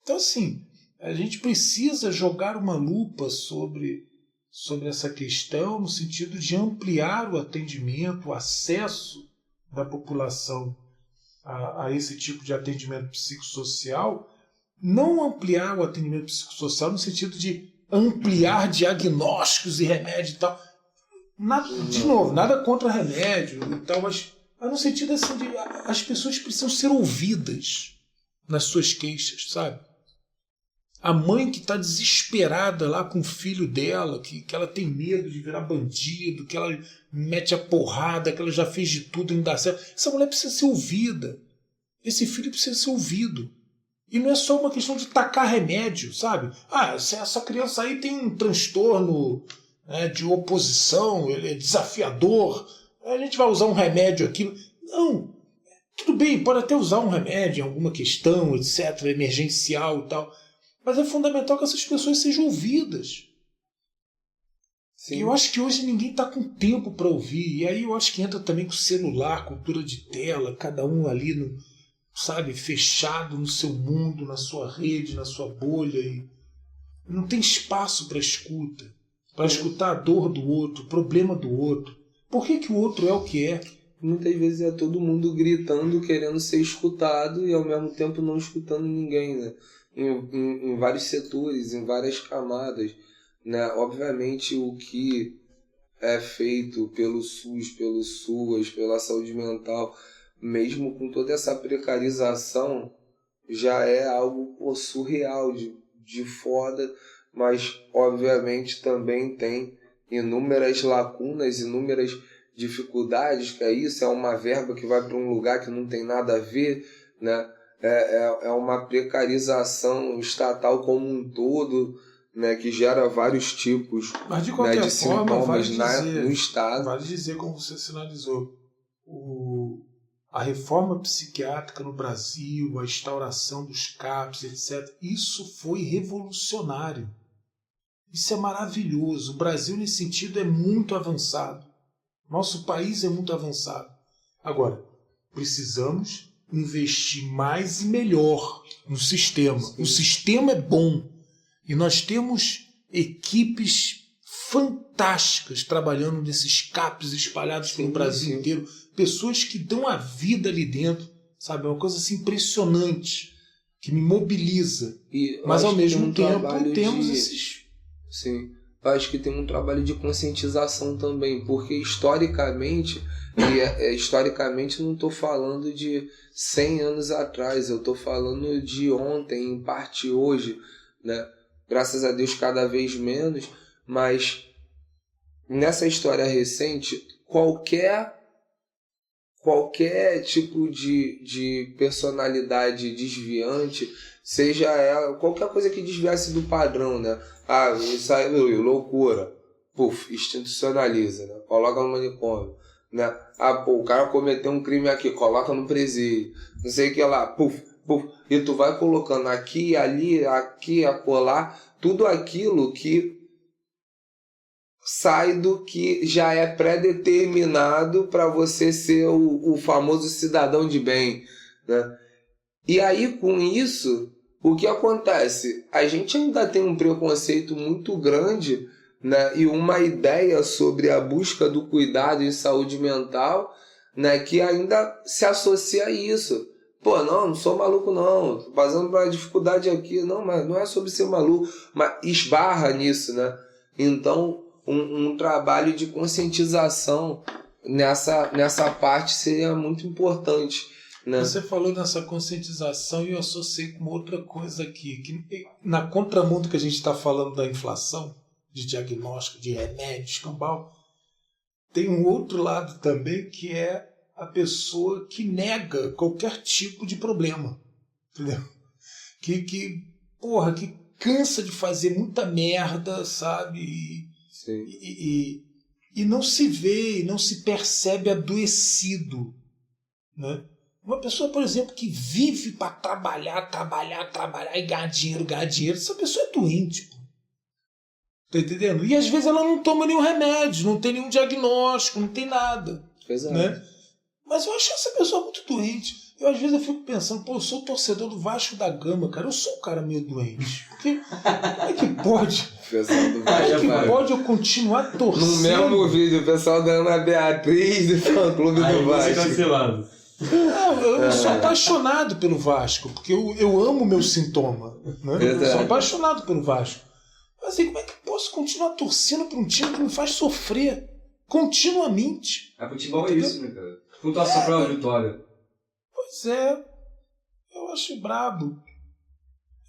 Então, assim, a gente precisa jogar uma lupa sobre essa questão no sentido de ampliar o atendimento, o acesso da população a esse tipo de atendimento psicossocial. Não ampliar o atendimento psicossocial no sentido de ampliar diagnósticos e remédio e tal. De novo, nada contra remédio e tal, mas no sentido assim de as pessoas precisam ser ouvidas nas suas queixas, sabe? A mãe que está desesperada lá com o filho dela, que ela tem medo de virar bandido, que ela mete a porrada, que ela já fez de tudo e não dá certo. Essa mulher precisa ser ouvida. Esse filho precisa ser ouvido. E não é só uma questão de tacar remédio, sabe? Essa criança aí tem um transtorno, né, de oposição, ele é desafiador, a gente vai usar um remédio aqui. Não, tudo bem, pode até usar um remédio em alguma questão, etc., emergencial e tal, mas é fundamental que essas pessoas sejam ouvidas. Sim. E eu acho que hoje ninguém está com tempo para ouvir, e aí eu acho que entra também com o celular, cultura de tela, cada um ali, fechado no seu mundo, na sua rede, na sua bolha, e não tem espaço para escuta. Para escutar a dor do outro, o problema do outro. Por que o outro é o que é? Muitas vezes é todo mundo gritando, querendo ser escutado e ao mesmo tempo não escutando ninguém, né? Em vários setores, em várias camadas, né? Obviamente o que é feito pelo SUS, pelo SUAS, pela saúde mental, mesmo com toda essa precarização, já é algo surreal, de foda, mas obviamente também tem inúmeras lacunas, inúmeras dificuldades, que é isso, é uma verba que vai para um lugar que não tem nada a ver, né? É uma precarização estatal como um todo, né, que gera vários tipos, mas de qualquer de forma, sintomas no Estado. Vale dizer, como você sinalizou, a reforma psiquiátrica no Brasil, a instauração dos CAPs, etc., isso foi revolucionário. Isso é maravilhoso. O Brasil, nesse sentido, é muito avançado. Nosso país é muito avançado. Agora, precisamos investir mais e melhor no sistema. Sim. O sistema é bom. E nós temos equipes fantásticas trabalhando nesses CAPs espalhados pelo Brasil inteiro. Pessoas que dão a vida ali dentro, sabe? É uma coisa assim impressionante, que me mobiliza. Mas ao mesmo tempo temos esses... Sim, eu acho que tem um trabalho de conscientização também, porque historicamente não estou falando de 100 anos atrás, eu estou falando de ontem, em parte hoje, né? Graças a Deus cada vez menos, mas nessa história recente, qualquer tipo de personalidade desviante, seja ela, qualquer coisa que desviasse do padrão, né? Isso aí, loucura, institucionaliza, né? Coloca no manicômio, né? O cara cometeu um crime aqui, coloca no presídio, não sei o que lá, e tu vai colocando aqui, ali, aqui, acolá, tudo aquilo que sai do que já é pré-determinado para você ser o famoso cidadão de bem, né? E aí, com isso, o que acontece? A gente ainda tem um preconceito muito grande, né? E uma ideia sobre a busca do cuidado em saúde mental, né? Que ainda se associa a isso. Não sou maluco não, tô passando por uma dificuldade aqui. Não, mas não é sobre ser maluco, mas esbarra nisso, né? Então, um trabalho de conscientização nessa parte seria muito importante, né? Você falou nessa conscientização e eu associei com outra coisa aqui, que na contramão do que a gente está falando da inflação, de diagnóstico, de remédios, cambal, tem um outro lado também que é a pessoa que nega qualquer tipo de problema, entendeu? Que cansa de fazer muita merda, sabe? Sim. E não se vê, não se percebe adoecido, né? Uma pessoa, por exemplo, que vive para trabalhar e ganhar dinheiro, essa pessoa é doente, pô. Tá entendendo? E às vezes ela não toma nenhum remédio, não tem nenhum diagnóstico, não tem nada. Exato. Né? Mas eu acho essa pessoa muito doente. Às vezes eu fico pensando, eu sou torcedor do Vasco da Gama, cara. Eu sou um cara meio doente. Porque como é que pode? Como é que pode eu continuar torcendo? No mesmo vídeo, o pessoal da Ana Beatriz do fã-clube do Vasco. Cancelado. Eu sou apaixonado pelo Vasco, porque eu amo meu sintoma. Né? Eu sou apaixonado pelo Vasco. Mas assim, como é que eu posso continuar torcendo para um time que me faz sofrer continuamente? Futebol é isso, né, cara? Pontuação para uma vitória. Pois é, eu acho brabo.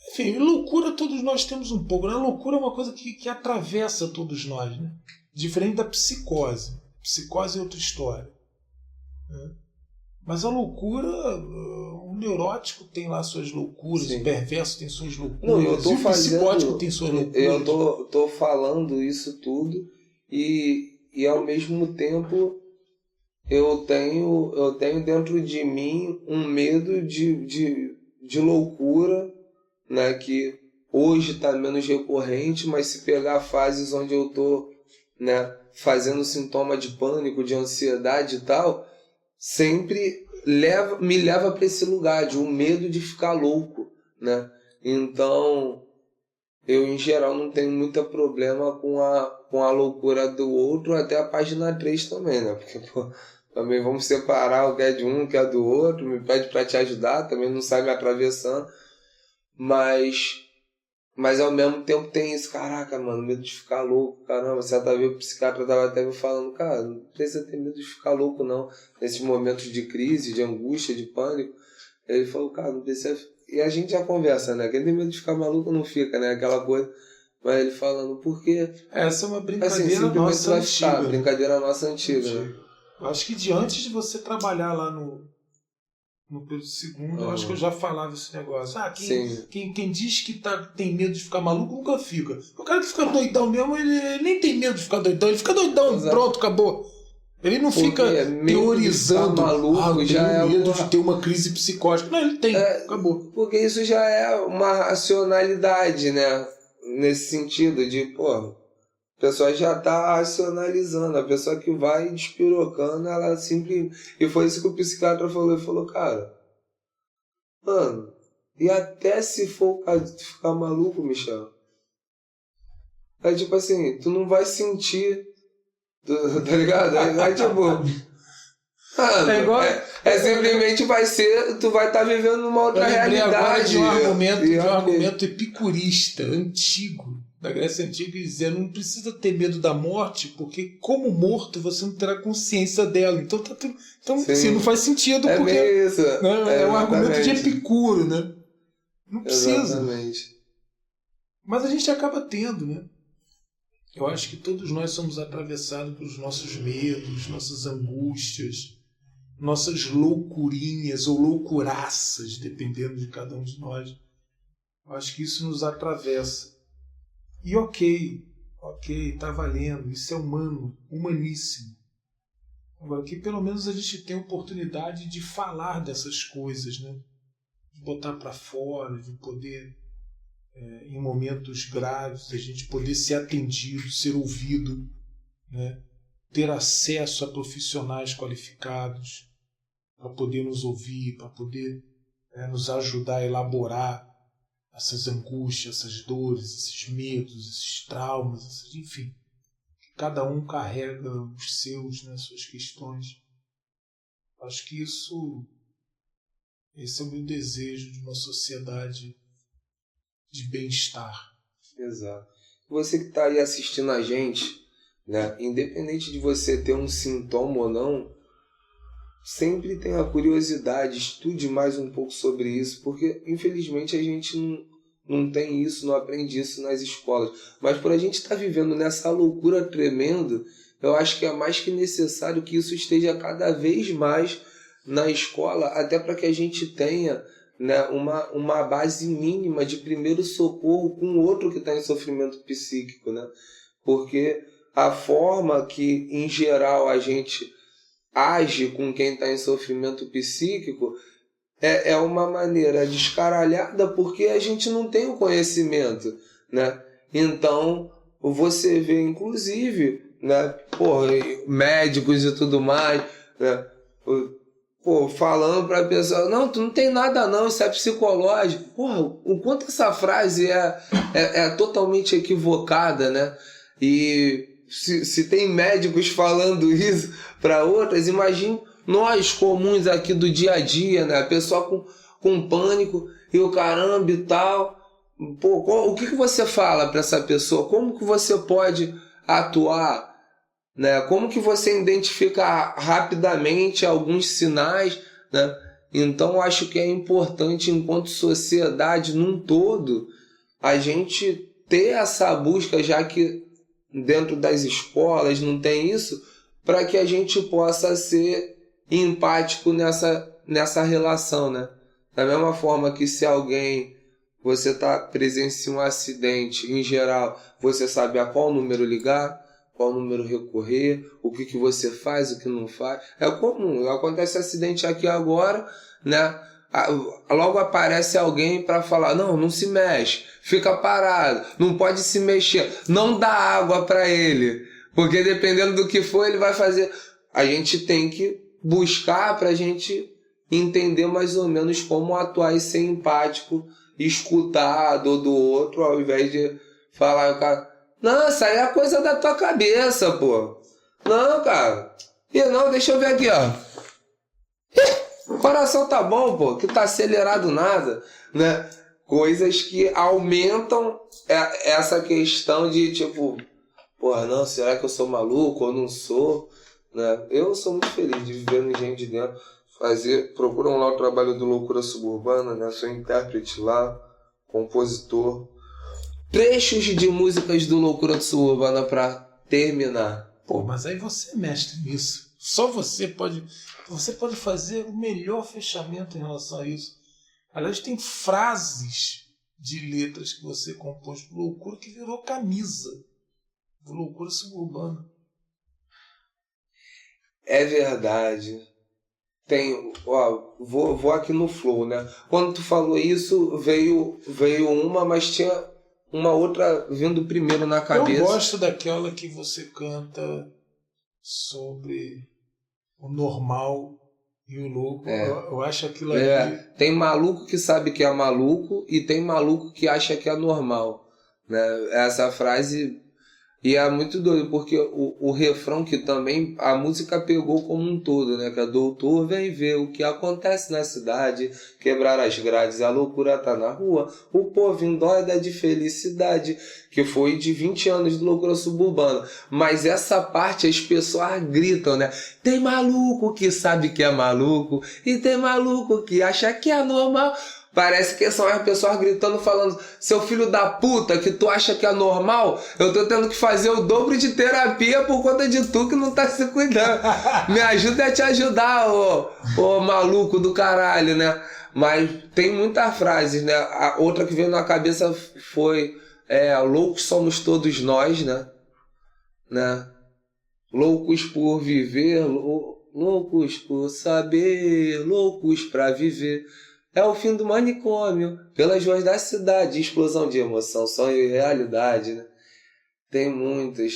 Enfim, loucura todos nós temos um pouco. Né? A loucura é uma coisa que atravessa todos nós, né? Diferente da psicose. Psicose é outra história. Né? Mas a loucura, o neurótico tem lá suas loucuras, o perverso tem suas loucuras, não, eu tô o psicótico tem suas loucuras. Eu tô falando isso tudo e ao mesmo tempo eu tenho dentro de mim um medo de loucura, né, que hoje está menos recorrente, mas se pegar fases onde eu tô, né, fazendo sintoma de pânico, de ansiedade e tal, sempre me leva para esse lugar de um medo de ficar louco, né? Então eu em geral não tenho muito problema com a loucura do outro, até a página 3 também, né? Porque também vamos separar o que é de um, o que é do outro, me pede para te ajudar, também não sai me atravessando, mas ao mesmo tempo tem isso, caraca, mano, medo de ficar louco, caramba, certa vez o psiquiatra tava até me falando, cara, não precisa ter medo de ficar louco não, nesses momentos de crise, de angústia, de pânico. Ele falou, cara, não precisa, e a gente já conversa, né, quem tem medo de ficar maluco não fica, né, aquela coisa, mas ele falando, porque... Essa é uma brincadeira assim, nossa antiga. Brincadeira nossa antiga, né? Eu acho que de antes de você trabalhar lá no Pedro II, eu acho que eu já falava esse negócio. Quem diz que tem medo de ficar maluco nunca fica. O cara que fica doidão mesmo, ele nem tem medo de ficar doidão, ele fica doidão, pronto, acabou. Ele não fica teorizando, maluco, já é medo de ter uma crise psicótica. Não, ele tem, acabou. Porque isso já é uma racionalidade, né? Nesse sentido de, pô, a pessoa já tá racionalizando, a pessoa que vai despirocando, ela simplesmente... E foi isso que o psiquiatra falou, ele falou, cara, mano, e até se for ficar maluco, Michel, é tipo assim, tu não vai sentir, tá ligado? É tipo... Mano, simplesmente vai ser, tu vai estar vivendo numa outra realidade. De um argumento epicurista, antigo, da Grécia Antiga, dizendo não precisa ter medo da morte, porque como morto você não terá consciência dela. Então assim, não faz sentido, porque isso. Né, é um argumento de Epicuro, né? Não precisa. Exatamente. Mas a gente acaba tendo, né? Eu acho que todos nós somos atravessados pelos nossos medos, nossas angústias, nossas loucurinhas ou loucuraças, dependendo de cada um de nós. Eu acho que isso nos atravessa. E ok, tá valendo, isso é humano, humaníssimo. Agora, que pelo menos a gente tem a oportunidade de falar dessas coisas, né? De botar para fora, de poder, em momentos graves, a gente poder ser atendido, ser ouvido, né? Ter acesso a profissionais qualificados para poder nos ouvir, para poder nos ajudar a elaborar essas angústias, essas dores, esses medos, esses traumas, enfim. Cada um carrega os seus, né, suas questões. Acho que esse é o meu desejo de uma sociedade de bem-estar. Exato. Você que está aí assistindo a gente, né, independente de você ter um sintoma ou não, sempre tenha curiosidade, estude mais um pouco sobre isso, porque infelizmente a gente não tem isso, não aprende isso nas escolas. Mas por a gente estar vivendo nessa loucura tremenda, eu acho que é mais que necessário que isso esteja cada vez mais na escola, até para que a gente tenha, né, uma base mínima de primeiro socorro com o outro que está em sofrimento psíquico, né? Porque a forma que, em geral, a gente age com quem está em sofrimento psíquico é uma maneira descaralhada, porque a gente não tem o conhecimento, né? Então, você vê, inclusive, né, médicos e tudo mais, né, pô, falando pra pessoa, não, tu não tem nada não, isso é psicológico. Porra, o quanto essa frase é totalmente equivocada, né? E se tem médicos falando isso para outras, imagine nós comuns aqui do dia a dia, né? A pessoa com pânico e o caramba e tal. Pô, o que você fala para essa pessoa? Como que você pode atuar, né? Como que você identifica rapidamente alguns sinais, né? Então acho que é importante, enquanto sociedade num todo, a gente ter essa busca, já que dentro das escolas não tem isso, para que a gente possa ser empático nessa relação, né? Da mesma forma que se você presencia um acidente, em geral, você sabe a qual número ligar, qual número recorrer, o que você faz, o que não faz. É comum, acontece acidente aqui agora, né? Logo aparece alguém para falar, não se mexe, fica parado, não pode se mexer, não dá água para ele, porque dependendo do que for ele vai fazer. A gente tem que buscar para a gente entender mais ou menos como atuar e ser empático, escutar a dor do outro, ao invés de falar, o cara, não, isso aí é coisa da tua cabeça, pô. Não, cara. E não, deixa eu ver aqui, ó. O coração tá bom, pô, que tá acelerado nada, né? Coisas que aumentam essa questão de tipo, porra, não, será que eu sou maluco ou não sou, né? Eu sou muito feliz de viver no Engenho de Dentro, procuram lá o trabalho do Loucura Suburbana, né? Sou intérprete lá, compositor. Trechos de músicas do Loucura Suburbana pra terminar. Pô, mas aí você é mestre nisso. Só você pode fazer o melhor fechamento em relação a isso. Aliás, tem frases de letras que você compôs pro Loucura que virou camisa do Loucura Suburbana. É verdade. Tem, ó, vou aqui no flow, né? Quando tu falou isso, veio uma, mas tinha uma outra vindo primeiro na cabeça. Eu gosto daquela que você canta sobre o normal e o louco. Eu acho aquilo ali... Tem maluco que sabe que é maluco e tem maluco que acha que é normal, né? Essa frase... E é muito doido, porque o refrão que também a música pegou como um todo, né? Que é doutor, vem ver o que acontece na cidade, quebrar as grades, a loucura tá na rua, o povo endoida de felicidade, que foi de 20 anos de Loucura Suburbana. Mas essa parte as pessoas gritam, né? Tem maluco que sabe que é maluco e tem maluco que acha que é normal. Parece que são as pessoas gritando, falando, seu filho da puta, que tu acha que é normal, eu tô tendo que fazer o dobro de terapia por conta de tu que não tá se cuidando. Me ajuda a te ajudar, ô maluco do caralho, né? Mas tem muitas frases, né? A outra que veio na cabeça foi, loucos somos todos nós, né? Loucos por viver, loucos por saber, loucos pra viver. É o fim do manicômio, pelas ruas da cidade, explosão de emoção, sonho e realidade, né? Tem muitas.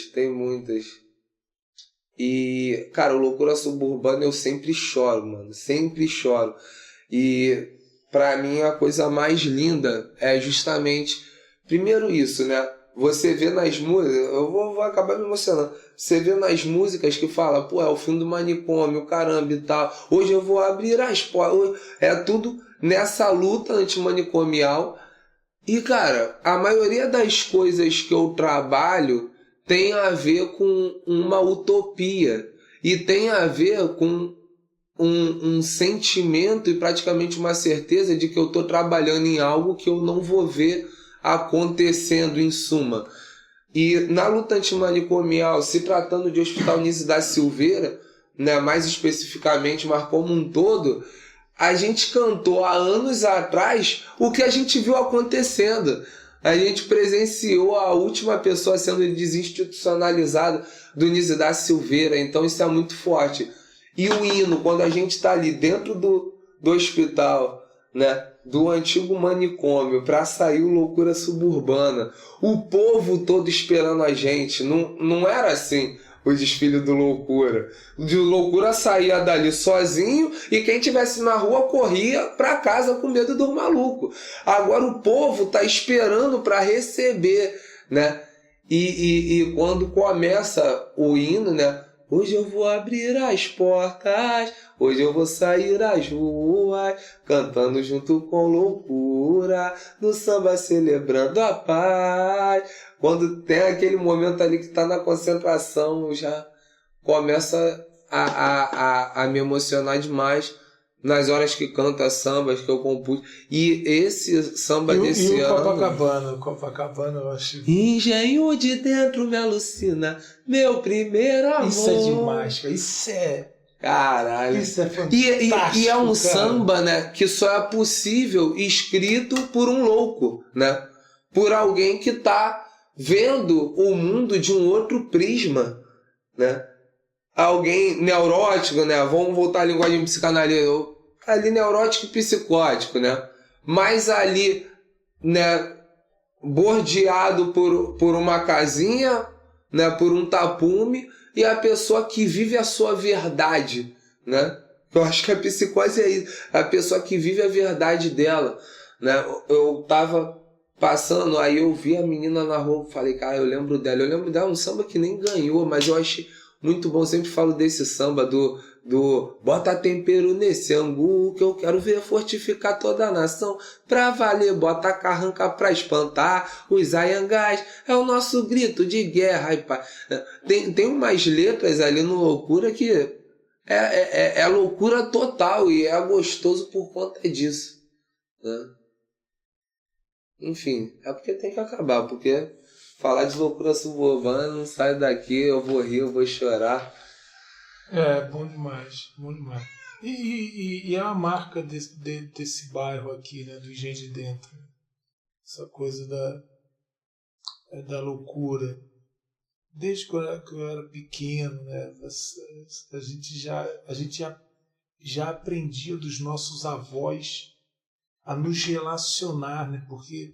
E, cara, o Loucura Suburbana eu sempre choro, mano, sempre choro. E, pra mim, a coisa mais linda é justamente, primeiro isso, né? Você vê nas músicas, eu vou acabar me emocionando. Você vê nas músicas que fala, pô, é o fim do manicômio, caramba e tal. Hoje eu vou abrir as portas. É tudo nessa luta antimanicomial. E, cara, a maioria das coisas que eu trabalho tem a ver com uma utopia. E tem a ver com um sentimento e praticamente uma certeza de que eu estou trabalhando em algo que eu não vou ver acontecendo, em suma. E na luta antimanicomial, se tratando de Hospital Nísio da Silveira, né, mais especificamente, mas como um todo, a gente cantou há anos atrás o que a gente viu acontecendo. A gente presenciou a última pessoa sendo desinstitucionalizada do Nísio da Silveira, então isso é muito forte. E o hino, quando a gente está ali dentro do hospital, né, do antigo manicômio, para sair o Loucura Suburbana, o povo todo esperando a gente, não era assim, o desfile do Loucura. O Loucura saía dali sozinho e quem tivesse na rua corria pra casa com medo do maluco. Agora o povo tá esperando para receber, né? E quando começa o hino, né? Hoje eu vou abrir as portas, hoje eu vou sair às ruas, cantando junto com Loucura, no samba celebrando a paz. Quando tem aquele momento ali que tá na concentração, eu já começa a me emocionar demais nas horas que canta sambas que eu compus. E esse samba desse ano... Copacabana, eu acho... Engenho de dentro me alucina, meu primeiro amor. Isso é demais, cara. Isso é... Caralho. Isso é fantástico. E é um cara. samba, né, que só é possível escrito por um louco, né? Por alguém que tá vendo o mundo de um outro prisma, né? Alguém neurótico, né? Vamos voltar à linguagem psicanalítica. Ali neurótico e psicótico, né? Mas ali, né, bordeado por uma casinha, né, por um tapume, e a pessoa que vive a sua verdade, né? Eu acho que a psicose é isso, a pessoa que vive a verdade dela, né? Eu tava passando, aí eu vi a menina na rua, falei, cara, eu lembro dela, um samba que nem ganhou, mas eu achei muito bom, sempre falo desse samba do bota tempero nesse angu que eu quero ver fortificar toda a nação pra valer, bota carranca pra espantar os aiangás, é o nosso grito de guerra. Tem umas letras ali no Loucura que é loucura total e é gostoso por conta disso, né? Enfim, é porque tem que acabar, porque falar de loucura suburbana, não sai daqui, eu vou rir, eu vou chorar. Bom demais, bom demais. E é a marca desse bairro aqui, né, do Engenho de Dentro. Essa coisa da loucura. Desde que eu era pequeno, né, a gente já aprendia dos nossos avós a nos relacionar, né, porque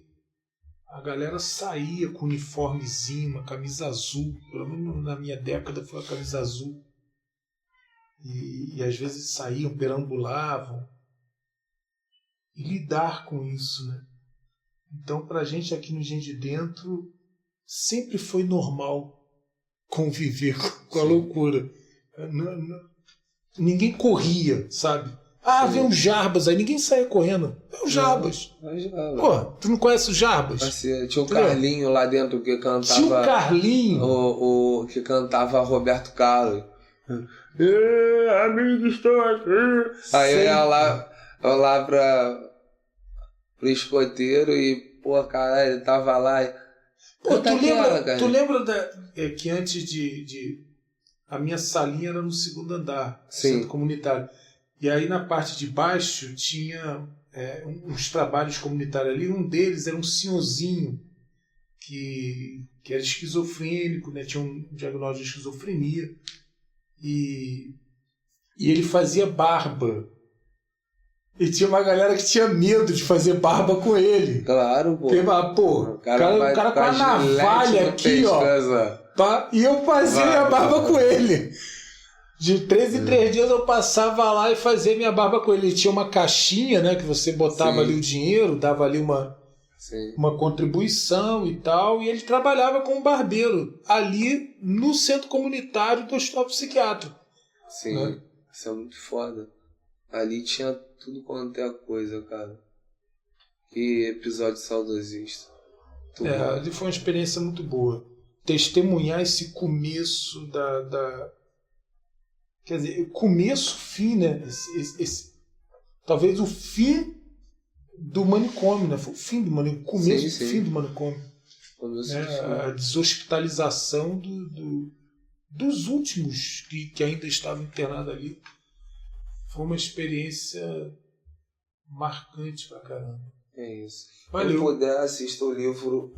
a galera saía com uniformezinho, uma camisa azul, pelo menos na minha década foi a camisa azul. E às vezes saíam, perambulavam. E lidar com isso, né? Então, pra gente aqui no Engenho de Dentro, sempre foi normal conviver com a loucura. Ninguém corria, sabe? Vê um Jarbas aí, ninguém saia correndo. É o Jarbas. Pô, tu não conhece o Jarbas? Tinha o Carlinho lá dentro que cantava. Tinha o Carlinho. O que cantava Roberto Carlos. Amigo, estou aqui. Aí eu ia lá pro escoteiro e, pô, caralho, ele tava lá. Pô, tu lembra que antes de. A minha salinha era no segundo andar, centro comunitário. E aí na parte de baixo tinha uns trabalhos comunitários ali. Um deles era um senhorzinho que era esquizofrênico, né? Tinha um diagnóstico de esquizofrenia. E ele fazia barba. E tinha uma galera que tinha medo de fazer barba com ele. Claro, pô. O cara com a navalha aqui, ó. Tá? E eu fazia minha barba com ele. De 3 em 3 dias eu passava lá e fazia minha barba com ele. Ele tinha uma caixinha, né? Que você botava ali o dinheiro, dava ali uma contribuição e tal, e ele trabalhava como barbeiro ali no centro comunitário do Hospital Psiquiátrico. Sim, né? Isso é muito foda. Ali tinha tudo quanto é coisa, cara. Que episódio saudosista. Ali foi uma experiência muito boa. Testemunhar esse começo quer dizer, começo, fim, né? Talvez o fim do manicômio, né? Foi o fim do manicômio, começo do fim do manicômio. A deshospitalização dos últimos que ainda estavam internados ali. Foi uma experiência marcante pra caramba. É isso. Valeu. Quem puder, assista o livro.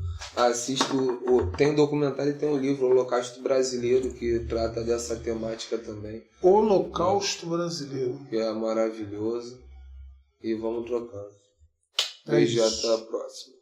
Tem um documentário e tem um livro, Holocausto Brasileiro, que trata dessa temática também. Holocausto Brasileiro. Que é maravilhoso. E vamos trocando. Beijo e até a próxima.